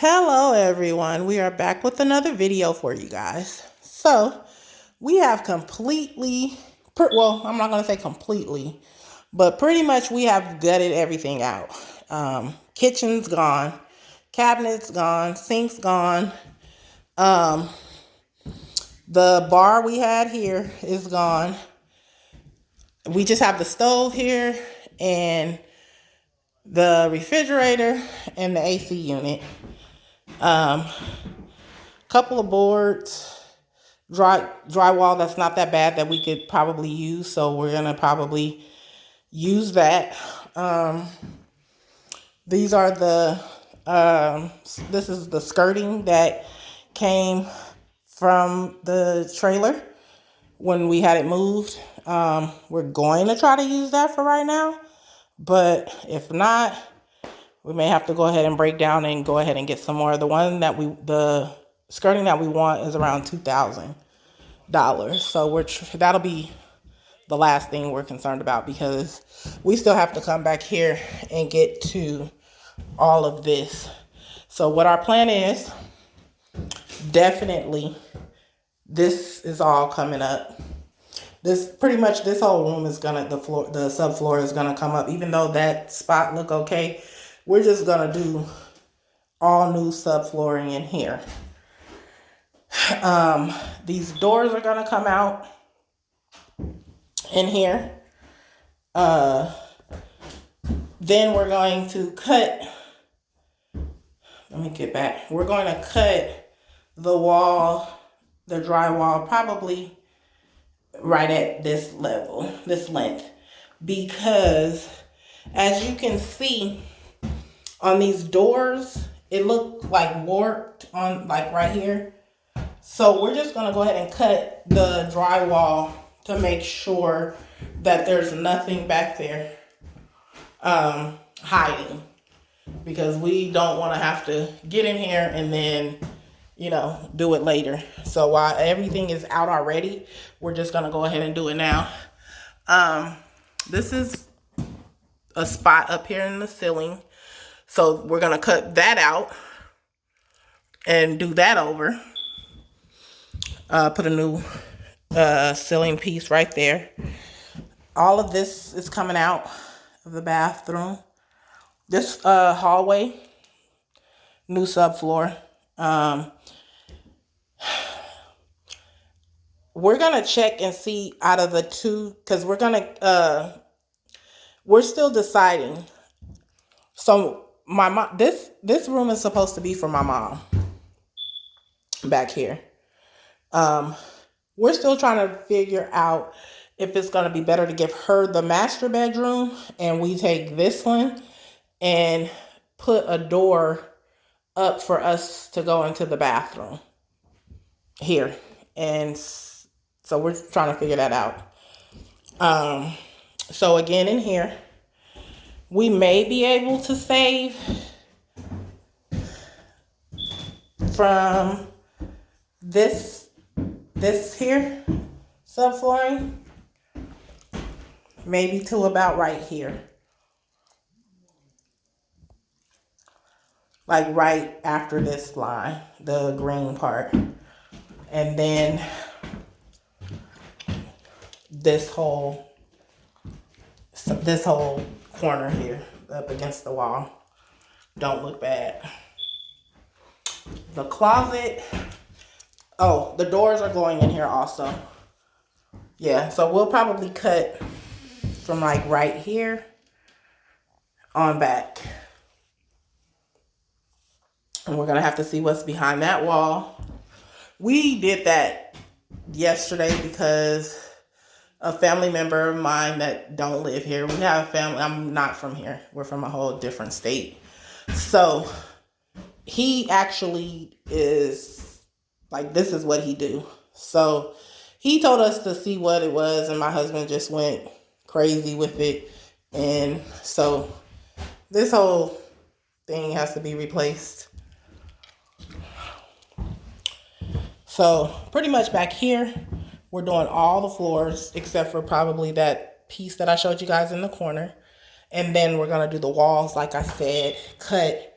Hello everyone, we are back with another video for you guys. So we have well, I'm not going to say completely, but pretty much we have gutted everything out. Kitchen's gone, cabinets gone, sink's gone. The bar we had here is gone. We just have the stove here and the refrigerator and the AC unit. Couple of boards, drywall that's not that bad that we could probably use, so we're gonna probably use that. These are the this is the skirting that came from the trailer when we had it moved. We're going to try to use that for right now, but if not, we may have to go ahead and break down and go ahead and get some more. The skirting that we want is around $2,000. So that'll be the last thing we're concerned about, because we still have to come back here and get to all of this. So what our plan is, definitely this is all coming up. This whole room is gonna, the subfloor is gonna come up. Even though that spot look okay, we're just gonna do all new subflooring in here. These doors are gonna come out in here. Then we're going to cut, let me get back. We're going to cut the wall, the drywall, probably right at this level, this length, because as you can see on these doors, it looked like warped on, like right here. So we're just gonna go ahead and cut the drywall to make sure that there's nothing back there hiding, because we don't want to have to get in here and then, do it later. So while everything is out already, we're just gonna go ahead and do it now. This is a spot up here in the ceiling, so we're gonna cut that out and do that over. Put a new ceiling piece right there. All of this is coming out of the bathroom. This hallway, new subfloor. We're gonna check and see out of the two, because we're still deciding. So my mom, this room is supposed to be for my mom back here. We're still trying to figure out if it's going to be better to give her the master bedroom and we take this one and put a door up for us to go into the bathroom here. And so we're trying to figure that out. So again, in here, we may be able to save from this here subflooring, maybe to about right here, like right after this line, the green part, and then this whole corner here up against the wall. Don't look bad. The closet, oh, the doors are going in here also. Yeah, so we'll probably cut from like right here on back. And we're gonna have to see what's behind that wall. We did that yesterday because a family member of mine that don't live here, we have a family, I'm not from here, we're from a whole different state. So he actually is like, this is what he do. So he told us to see what it was, and my husband just went crazy with it. And so this whole thing has to be replaced. So pretty much back here, we're doing all the floors except for probably that piece that I showed you guys in the corner. And then we're going to do the walls, like I said, cut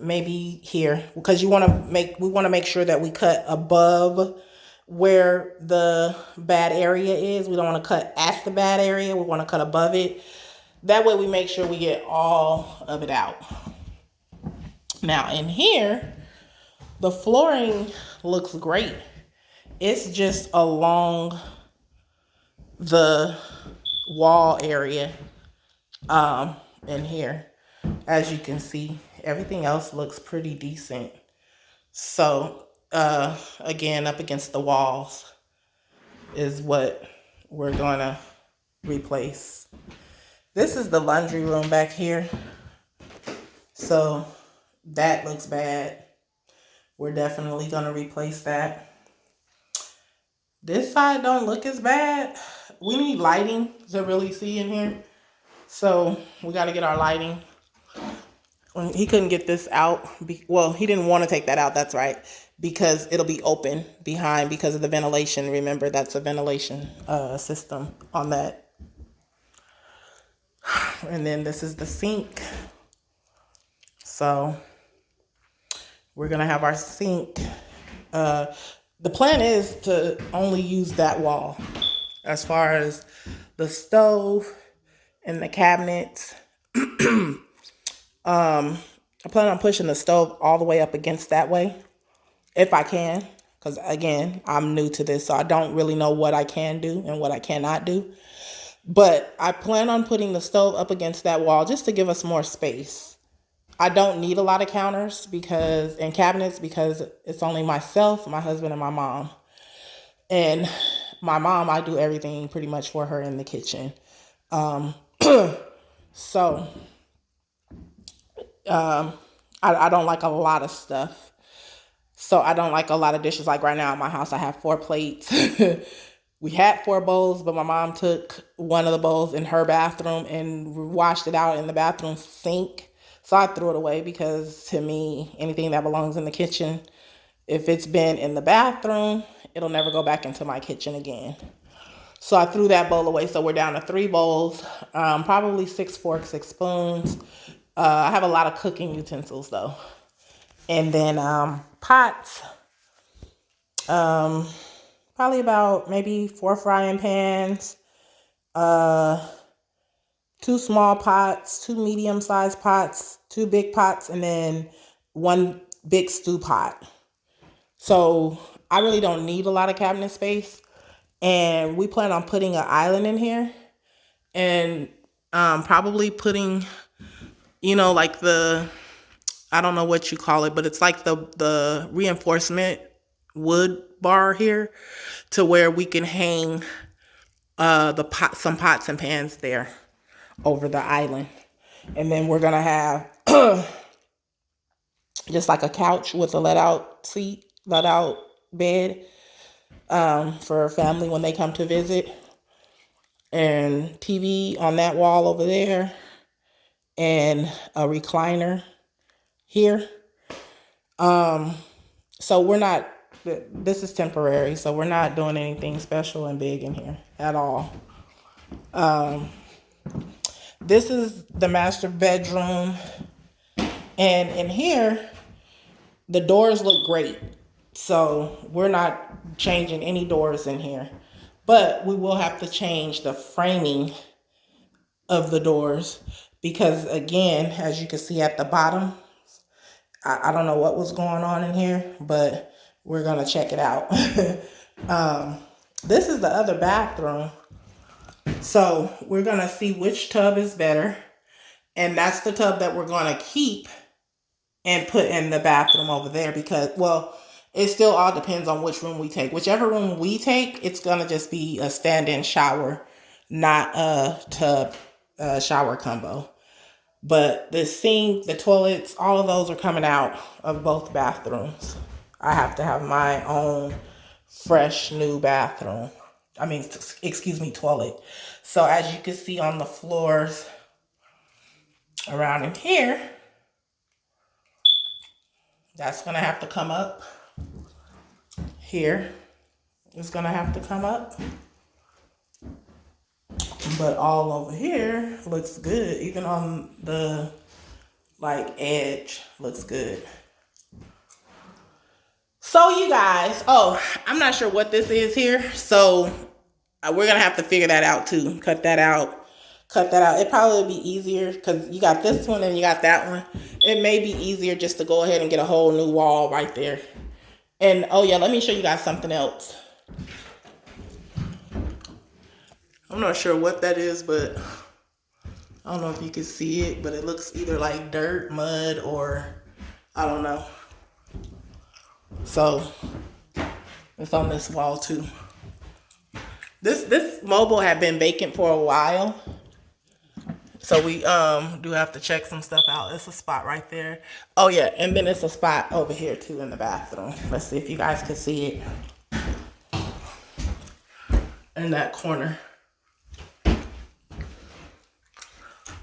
Maybe here, because we want to make sure that we cut above where the bad area is. We don't want to cut at the bad area. We want to cut above it. That way we make sure we get all of it out. Now in here, the flooring looks great. It's just along the wall area in here. As you can see, everything else looks pretty decent. So again, up against the walls is what we're gonna replace. This is the laundry room back here. So that looks bad. We're definitely gonna replace that. This side don't look as bad. We need lighting to really see in here. So we gotta get our lighting. He couldn't get this out. Well, he didn't want to take that out. That's right. Because it'll be open behind because of the ventilation. Remember, that's a ventilation system on that. And then this is the sink. So we're going to have our sink. The plan is to only use that wall. As far as the stove and the cabinets, I plan on pushing the stove all the way up against that way, if I can. Because again, I'm new to this, so I don't really know what I can do and what I cannot do. But I plan on putting the stove up against that wall just to give us more space. I don't need a lot of counters and cabinets because it's only myself, my husband, and my mom. And my mom, I do everything pretty much for her in the kitchen. So I don't like a lot of stuff. So I don't like a lot of dishes. Like right now in my house, I have 4 plates. We had 4 bowls, but my mom took one of the bowls in her bathroom and washed it out in the bathroom sink. So I threw it away because to me, anything that belongs in the kitchen, if it's been in the bathroom, it'll never go back into my kitchen again. So I threw that bowl away. So we're down to 3 bowls, probably 6 forks, 6 spoons. I have a lot of cooking utensils though. And then pots, probably about maybe 4 frying pans, 2 small pots, 2 medium-sized pots, 2 big pots, and then 1 big stew pot. So I really don't need a lot of cabinet space. And we plan on putting an island in here and probably putting, like I don't know what you call it, but it's like the reinforcement wood bar here to where we can hang some pots and pans there over the island. And then we're gonna have just like a couch with a let out bed for a family when they come to visit, and TV on that wall over there, and a recliner here. So this is temporary, so we're not doing anything special and big in here at all. This is the master bedroom, and in here, the doors look great. So we're not changing any doors in here, but we will have to change the framing of the doors because again, as you can see at the bottom, I don't know what was going on in here, but we're gonna check it out. This is the other bathroom. So we're gonna see which tub is better. And that's the tub that we're gonna keep and put in the bathroom over there because, it still all depends on which room we take. Whichever room we take, it's gonna just be a stand-in shower, not a tub shower combo. But the sink, the toilets, all of those are coming out of both bathrooms. I have to have my own fresh new bathroom. Toilet. So as you can see on the floors around in here, that's gonna have to come up. Here is gonna have to come up. But all over here looks good, even on the like edge looks good. So you guys, oh, I'm not sure what this is here. So we're gonna have to figure that out too. Cut that out. Cut that out. It probably would be easier because you got this one and you got that one. It may be easier just to go ahead and get a whole new wall right there. And oh yeah, let me show you guys something else. I'm not sure what that is, but I don't know if you can see it, but it looks either like dirt, mud, or I don't know. So it's on this wall too. This mobile had been vacant for a while. So we do have to check some stuff out. It's a spot right there. Oh yeah, and then it's a spot over here too in the bathroom. Let's see if you guys can see it. In that corner.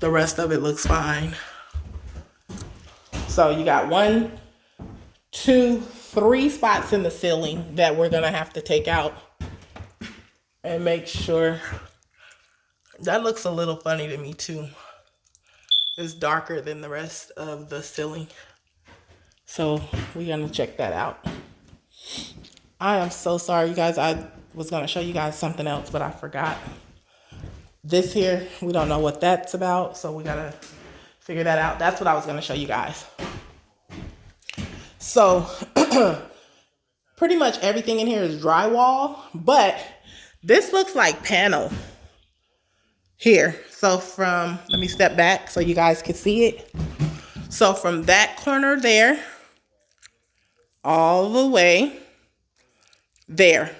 The rest of it looks fine. So you got 1, 2, 3 spots in the ceiling that we're gonna have to take out and make sure. That looks a little funny to me too. It's darker than the rest of the ceiling. So we're gonna check that out. I am so sorry, you guys. I was gonna show you guys something else, but I forgot. This here, we don't know what that's about, so we gotta figure that out. That's what I was gonna show you guys. So pretty much everything in here is drywall, but this looks like panel here. So let me step back so you guys can see it. So from that corner there, all the way there,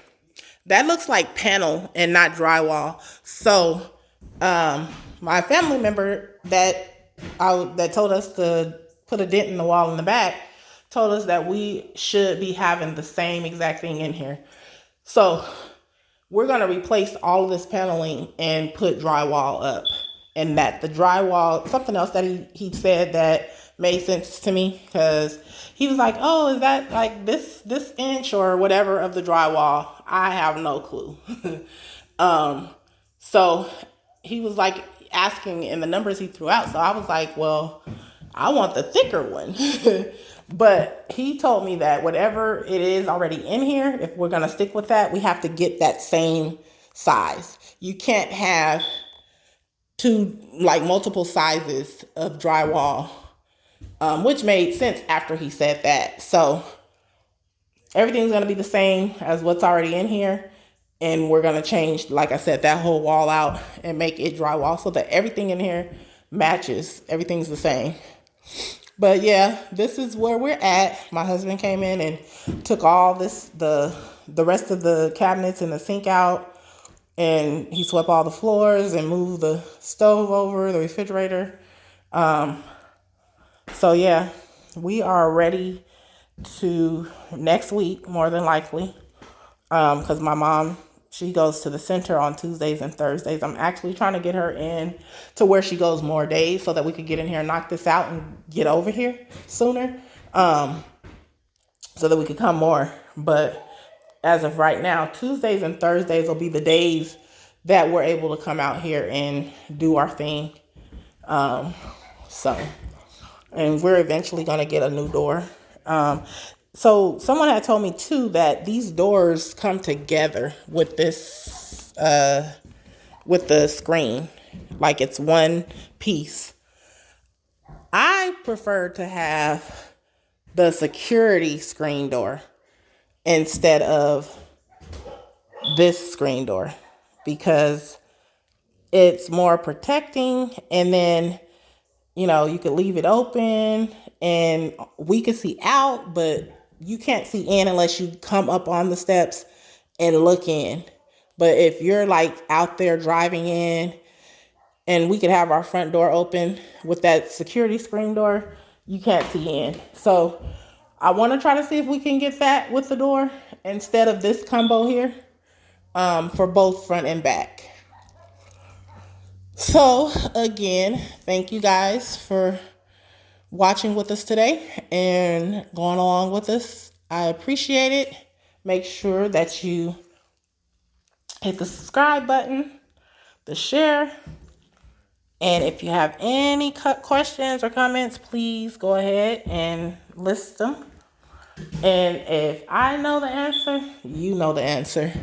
that looks like panel and not drywall. So my family member that told us to put a dent in the wall in the back told us that we should be having the same exact thing in here. So we're going to replace all of this paneling and put drywall up. And that the drywall, something else that he said that made sense to me, because he was like, oh, is that like this inch or whatever of the drywall? I have no clue. So he was like asking in the numbers he threw out. So I was like, well, I want the thicker one. But he told me that whatever it is already in here, if we're going to stick with that, we have to get that same size. You can't have multiple sizes of drywall, which made sense after he said that. So everything's going to be the same as what's already in here. And we're going to change, like I said, that whole wall out and make it drywall so that everything in here matches. Everything's the same. But yeah, this is where we're at. My husband came in and took all the rest of the cabinets and the sink out, and he swept all the floors and moved the stove over, the refrigerator. So yeah, we are ready to next week, more than likely, because my mom, she goes to the center on Tuesdays and Thursdays. I'm actually trying to get her in to where she goes more days so that we could get in here and knock this out and get over here sooner, so that we could come more. But as of right now, Tuesdays and Thursdays will be the days that we're able to come out here and do our thing. And we're eventually going to get a new door. So someone had told me too that these doors come together with this, with the screen, like it's one piece. I prefer to have the security screen door instead of this screen door, because it's more protecting, and then you could leave it open and we could see out, but you can't see in unless you come up on the steps and look in. But if you're like out there driving in, and we could have our front door open with that security screen door, you can't see in. So I want to try to see if we can get that with the door instead of this combo here, for both front and back. So again, thank you guys for watching with us today and going along with us. I appreciate it. Make sure that you hit the subscribe button, the share, And if you have any questions or comments, please go ahead and list them. And if I know the answer, you know the answer.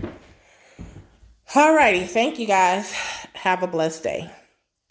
Alrighty, thank you guys. Have a blessed day.